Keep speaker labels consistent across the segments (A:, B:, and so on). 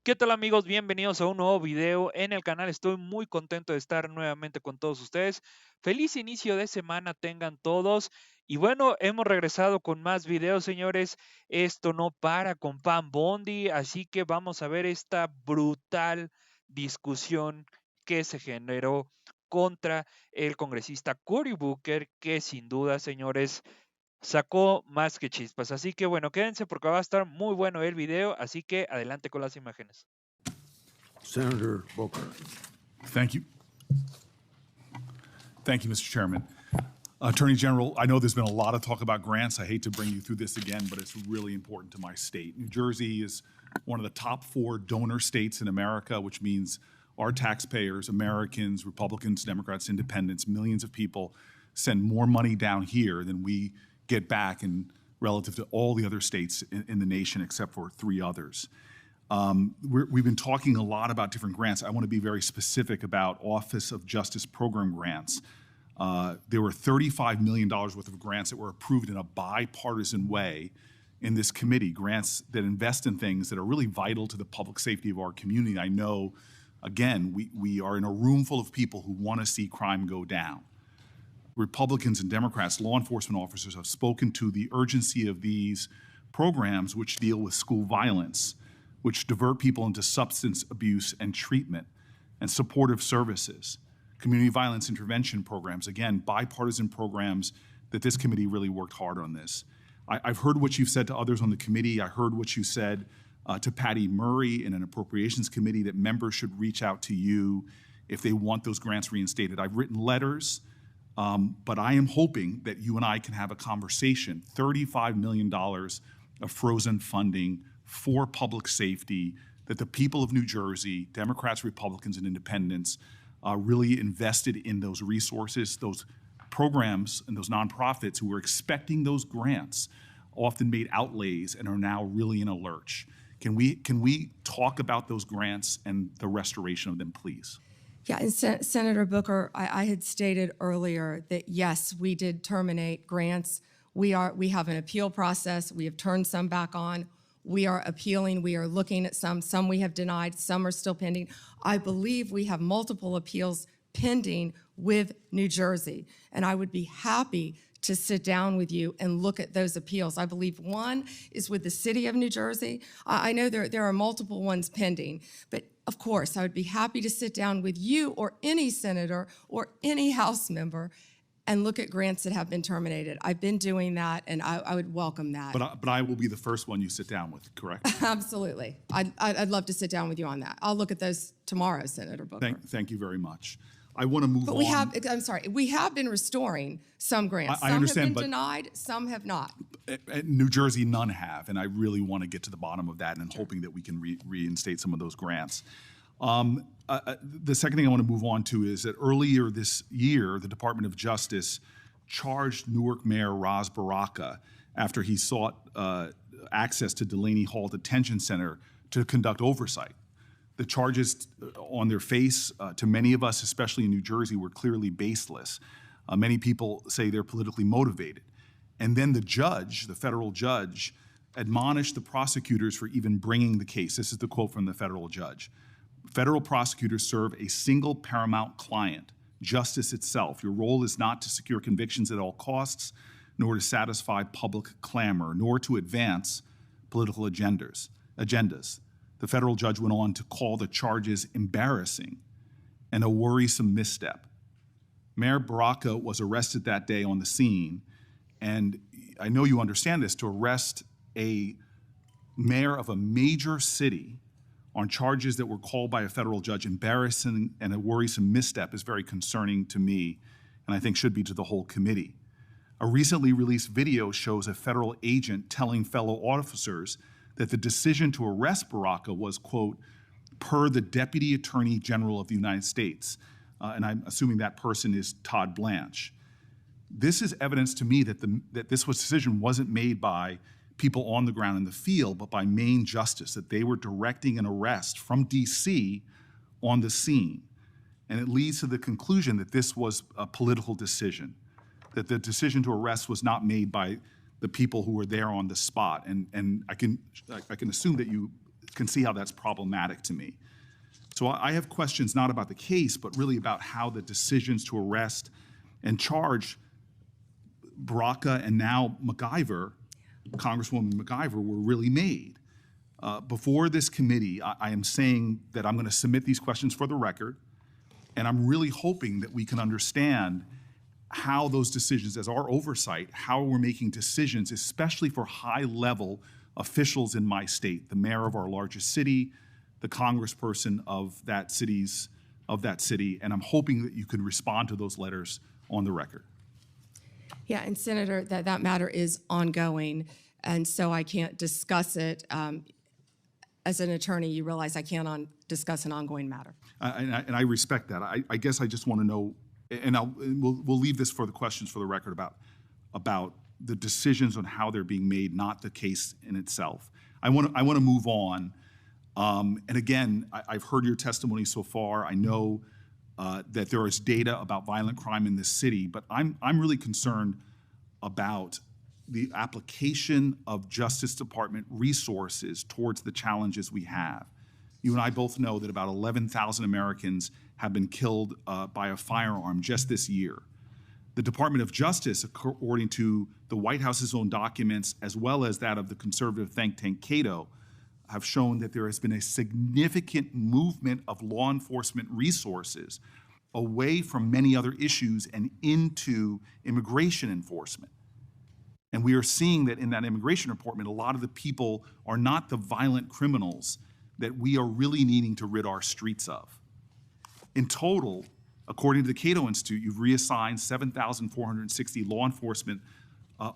A: ¿Qué tal amigos? Bienvenidos a un nuevo video en el canal. Estoy muy contento de estar nuevamente con todos ustedes. Feliz inicio de semana tengan todos. Y bueno, hemos regresado con más videos, señores. Esto no para con Pam Bondi, así que vamos a ver esta brutal discusión que se generó contra el congresista Cory Booker, que sin duda, señores, sacó más que chispas. Así que bueno, quédense porque va a estar muy bueno el video, así que adelante con las imágenes.
B: Senator Booker.
C: Thank you. Thank you, Mr. Chairman. Attorney General, I know there's been a lot of talk about grants. I hate to bring you through this again, but it's really important to my state. New Jersey is one of the top 4 donor states in America, which means our taxpayers, Americans, Republicans, Democrats, Independents, millions of people send more money down here than we get back in relative to all the other states in the nation except for 3 others. We've been talking a lot about different grants. I want to be very specific about Office of Justice Program grants. There were $35 million worth of grants that were approved in a bipartisan way in this committee, grants that invest in things that are really vital to the public safety of our community. I know, again, we are in a room full of people who want to see crime go down. Republicans and Democrats, law enforcement officers have spoken to the urgency of these programs which deal with school violence, which divert people into substance abuse and treatment, and supportive services, community violence intervention programs, again, bipartisan programs that this committee really worked hard on this. I've heard what you've said to others on the committee. I heard what you said to Patty Murray in an appropriations committee that members should reach out to you if they want those grants reinstated. I've written letters, but I am hoping that you and I can have a conversation. $35 million of frozen funding for public safety that the people of New Jersey, Democrats, Republicans, and Independents really invested in those resources, those programs, and those nonprofits who were expecting those grants often made outlays and are now really in a lurch. Can we talk about those grants and the restoration of them, please?
D: Yeah, and Senator Booker, I had stated earlier that yes, we did terminate grants. We have an appeal process. We have turned some back on. We are appealing. We are looking at some we have denied, some are still pending. I believe we have multiple appeals pending with New Jersey, and I would be happy to sit down with you and look at those appeals. I believe one is with the city of New Jersey. I know there are multiple ones pending, but of course, I would be happy to sit down with you or any senator or any House member and look at grants that have been terminated. I've been doing that, and I would welcome that.
C: But I will be the first one you sit down with, correct?
D: Absolutely. I'd love to sit down with you on that. I'll look at those tomorrow, Senator Booker.
C: Thank you very much. I want to move on.
D: But we have been restoring some grants.
C: I understand,
D: some have been
C: but
D: denied, some have not.
C: At New Jersey, none have, and I really want to get to the bottom of that, and I'm hoping that we can reinstate some of those grants. The second thing I want to move on to is that earlier this year, the Department of Justice charged Newark Mayor Ras Baraka after he sought access to Delaney Hall Detention Center to conduct oversight. The charges on their face, to many of us, especially in New Jersey, were clearly baseless. Many people say they're politically motivated. And then the judge, the federal judge, admonished the prosecutors for even bringing the case. This is the quote from the federal judge. Federal prosecutors serve a single paramount client, justice itself. Your role is not to secure convictions at all costs, nor to satisfy public clamor, nor to advance political agendas. The federal judge went on to call the charges embarrassing and a worrisome misstep. Mayor Baraka was arrested that day on the scene, and I know you understand this, to arrest a mayor of a major city on charges that were called by a federal judge embarrassing and a worrisome misstep is very concerning to me, and I think should be to the whole committee. A recently released video shows a federal agent telling fellow officers that the decision to arrest Baraka was, quote, per the Deputy Attorney General of the United States. And I'm assuming that person is Todd Blanche. This is evidence to me that this decision wasn't made by people on the ground in the field, but by Maine Justice, that they were directing an arrest from DC on the scene. And it leads to the conclusion that this was a political decision, that the decision to arrest was not made by the people who were there on the spot. And I can assume that you can see how that's problematic to me. So I have questions not about the case, but really about how the decisions to arrest and charge Baraka and now MacIver, Congresswoman MacIver, were really made. Before this committee, I am saying that I'm going to submit these questions for the record, and I'm really hoping that we can understand how those decisions, as our oversight, how we're making decisions, especially for high-level officials in my state, the mayor of our largest city, the congressperson of that city, and I'm hoping that you could respond to those letters on the record.
D: Yeah, and Senator, that matter is ongoing, and so I can't discuss it. As an attorney, you realize I can't discuss an ongoing matter.
C: And I respect that. I guess I just want to know, and we'll leave this for the questions for the record about the decisions on how they're being made, not the case in itself. I want to move on. And again, I've heard your testimony so far. I know that there is data about violent crime in this city, but I'm really concerned about the application of Justice Department resources towards the challenges we have. You and I both know that about 11,000 Americans have been killed by a firearm just this year. The Department of Justice, according to the White House's own documents, as well as that of the conservative think tank Cato, have shown that there has been a significant movement of law enforcement resources away from many other issues and into immigration enforcement. And we are seeing that in that immigration report, a lot of the people are not the violent criminals that we are really needing to rid our streets of. In total, according to the Cato Institute, you've reassigned 7,460 law enforcement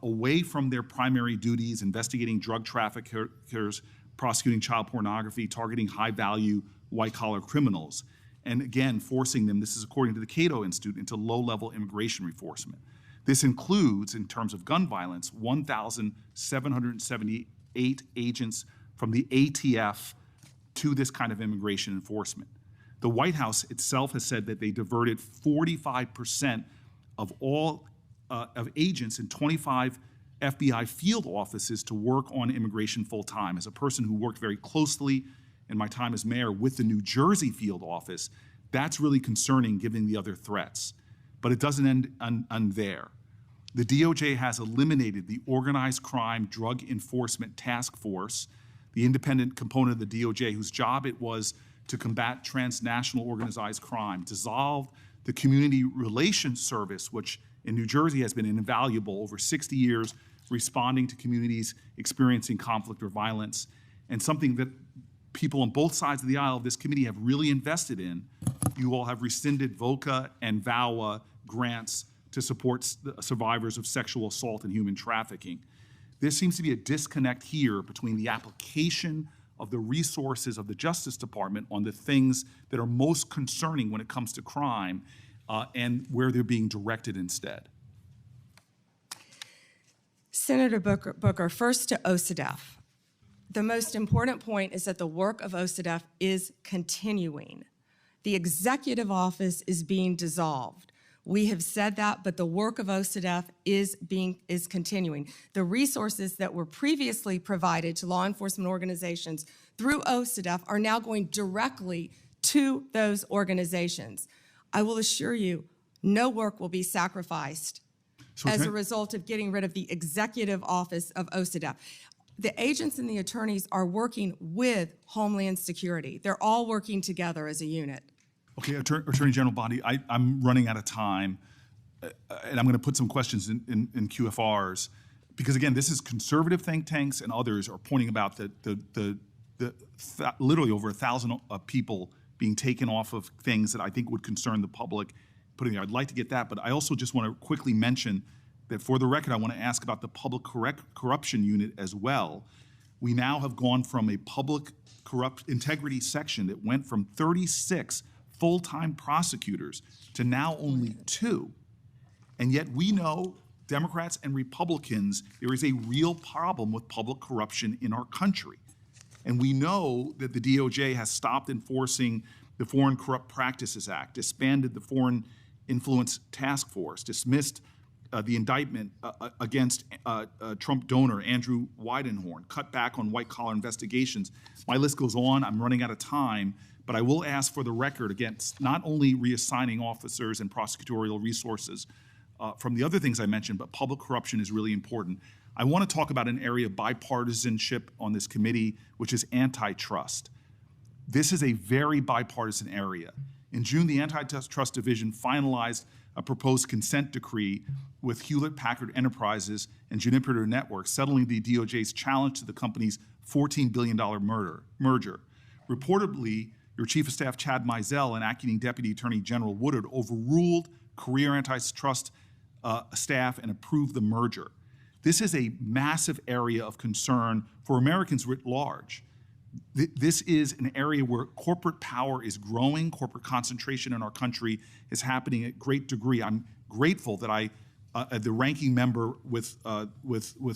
C: away from their primary duties, investigating drug traffickers, prosecuting child pornography, targeting high-value white-collar criminals, and again, forcing them, this is according to the Cato Institute, into low-level immigration enforcement. This includes, in terms of gun violence, 1,778 agents from the ATF to this kind of immigration enforcement. The White House itself has said that they diverted 45% of all of agents in 25 FBI field offices to work on immigration full-time. As a person who worked very closely in my time as mayor with the New Jersey field office, that's really concerning given the other threats. But it doesn't end there. The DOJ has eliminated the Organized Crime Drug Enforcement Task Force, the independent component of the DOJ whose job it was to combat transnational organized crime, dissolved the Community Relations Service, which in New Jersey has been invaluable over 60 years, responding to communities experiencing conflict or violence, and something that people on both sides of the aisle of this committee have really invested in. You all have rescinded VOCA and VAWA grants to support survivors of sexual assault and human trafficking. There seems to be a disconnect here between the application of the resources of the Justice Department on the things that are most concerning when it comes to crime and where they're being directed instead.
D: Senator Booker, first to OCDEF. The most important point is that the work of OCDEF is continuing. The executive office is being dissolved. We have said that, but the work of OCDEF is continuing. The resources that were previously provided to law enforcement organizations through OCDEF are now going directly to those organizations. I will assure you, no work will be sacrificed as a result of getting rid of the executive office of OCDEF. The agents and the attorneys are working with Homeland Security. They're all working together as a unit.
C: Okay, Attorney General Bondi, I'm running out of time, and I'm going to put some questions in QFRs, because again, this is conservative think tanks and others are pointing about literally over 1,000 people being taken off of things that I think would concern the public. I'd like to get that, but I also just want to quickly mention that for the record, I want to ask about the public corruption unit as well. We now have gone from a public integrity section that went from 36 full-time prosecutors to now only 2. And yet we know, Democrats and Republicans, there is a real problem with public corruption in our country. And we know that the DOJ has stopped enforcing the Foreign Corrupt Practices Act, disbanded the Foreign Influence Task Force, dismissed the indictment against Trump donor Andrew Weidenhorn, cut back on white-collar investigations. My list goes on. I'm running out of time, but I will ask for the record against not only reassigning officers and prosecutorial resources from the other things I mentioned, but public corruption is really important. I want to talk about an area of bipartisanship on this committee, which is antitrust. This is a very bipartisan area. In June, the Antitrust Division finalized a proposed consent decree with Hewlett-Packard Enterprises and Juniper Networks, settling the DOJ's challenge to the company's $14 billion merger. Reportedly, your Chief of Staff, Chad Mizell, and Acting Deputy Attorney General Woodard overruled career antitrust staff and approved the merger. This is a massive area of concern for Americans writ large. This is an area where corporate power is growing, corporate concentration in our country is happening at great degree. I'm grateful that the ranking member with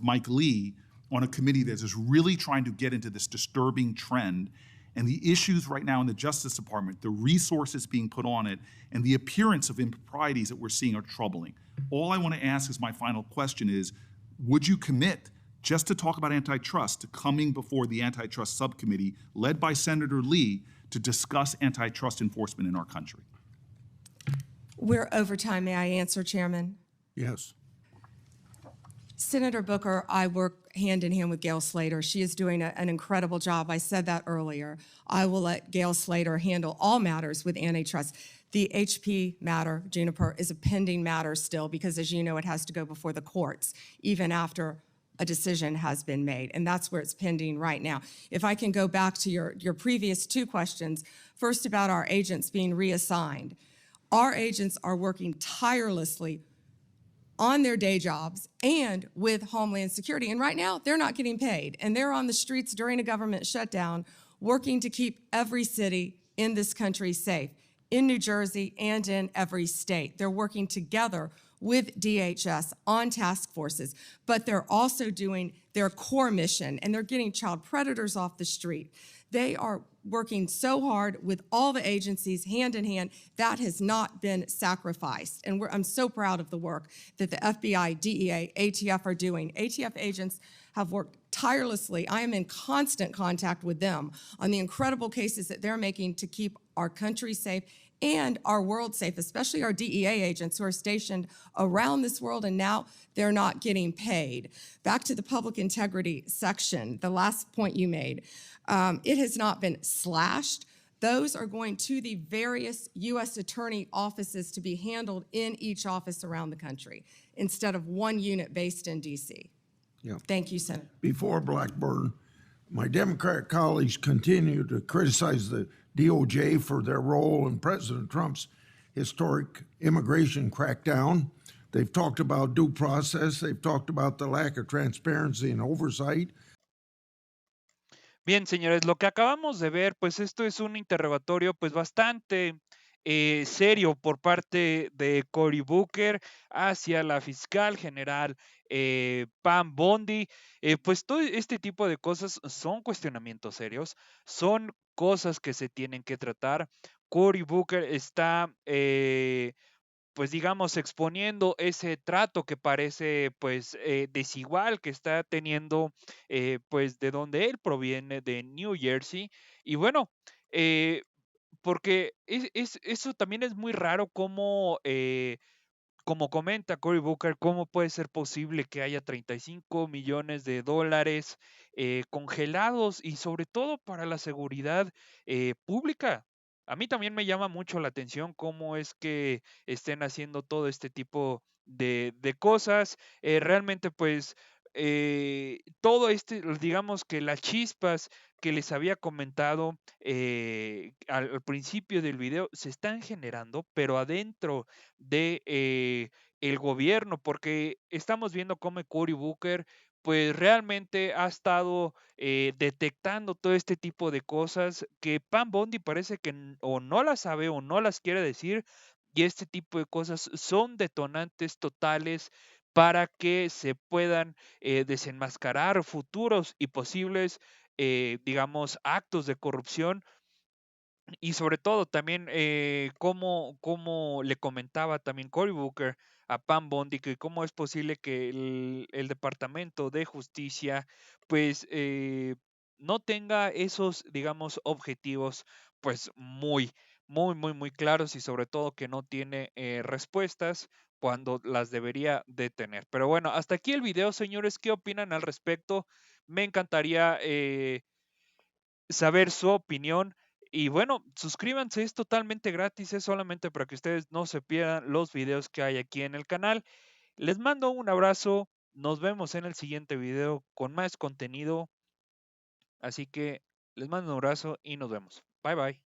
C: Mike Lee on a committee that is really trying to get into this disturbing trend, and the issues right now in the Justice Department, the resources being put on it, and the appearance of improprieties that we're seeing are troubling. All I want to ask as my final question is, would you commit just to talk about antitrust, to coming before the antitrust subcommittee led by Senator Lee to discuss antitrust enforcement in our country?
D: We're over time. May I answer, Chairman?
B: Yes.
D: Senator Booker, I work hand in hand with Gail Slater. She is doing an incredible job. I said that earlier. I will let Gail Slater handle all matters with antitrust. The HP matter, Juniper, is a pending matter still because, as you know, it has to go before the courts, even after a decision has been made, and that's where it's pending right now. If I can go back to your previous two questions, first about our agents being reassigned. Our agents are working tirelessly on their day jobs and with Homeland Security, and right now they're not getting paid, and they're on the streets during a government shutdown working to keep every city in this country safe, in New Jersey and in every state. They're working together with DHS on task forces, but they're also doing their core mission, and they're getting child predators off the street. They are working so hard with all the agencies hand in hand. That has not been sacrificed, and I'm so proud of the work that the FBI, DEA, ATF are doing. ATF agents have worked tirelessly. I am in constant contact with them on the incredible cases that they're making to keep our country safe and our world safe, especially our DEA agents who are stationed around this world, and now they're not getting paid. Back to the public integrity section, the last point you made. It has not been slashed. Those are going to the various U.S. attorney offices to be handled in each office around the country instead of one unit based in D.C.
B: Yeah.
D: Thank you, Senator.
B: Before Blackburn, my Democrat colleagues continue to criticize the DOJ for their role in President Trump's historic immigration crackdown. They've talked about due process. They've talked about the lack of transparency and oversight.
A: Bien, señores, lo que acabamos de ver, pues esto es un interrogatorio pues bastante serio por parte de Cory Booker hacia la fiscal general Pam Bondi. Pues todo este tipo de cosas son cuestionamientos serios, son cosas que se tienen que tratar. Cory Booker está pues digamos, exponiendo ese trato que parece pues desigual que está teniendo pues de donde él proviene, de New Jersey. Y bueno, porque eso también es muy raro como comenta Cory Booker, ¿cómo puede ser posible que haya 35 millones de dólares congelados y sobre todo para la seguridad pública? A mí también me llama mucho la atención cómo es que estén haciendo todo este tipo de cosas. Realmente, pues, todo digamos que las chispas que les había comentado al principio del video se están generando, pero adentro de el gobierno, porque estamos viendo cómo Cory Booker pues realmente ha estado detectando todo este tipo de cosas que Pam Bondi parece que o no las sabe o no las quiere decir, y este tipo de cosas son detonantes totales para que se puedan desenmascarar futuros y posibles, digamos, actos de corrupción. Y sobre todo también, como le comentaba también Cory Booker a Pam Bondi, que cómo es posible que el Departamento de Justicia, pues, no tenga esos, digamos, objetivos, pues, muy claros y sobre todo que no tiene respuestas cuando las debería de tener. Pero bueno, hasta aquí el video, señores. ¿Qué opinan al respecto? Me encantaría saber su opinión. Y bueno, suscríbanse, es totalmente gratis, es solamente para que ustedes no se pierdan los videos que hay aquí en el canal. Les mando un abrazo, nos vemos en el siguiente video con más contenido. Así que les mando un abrazo y nos vemos. Bye bye.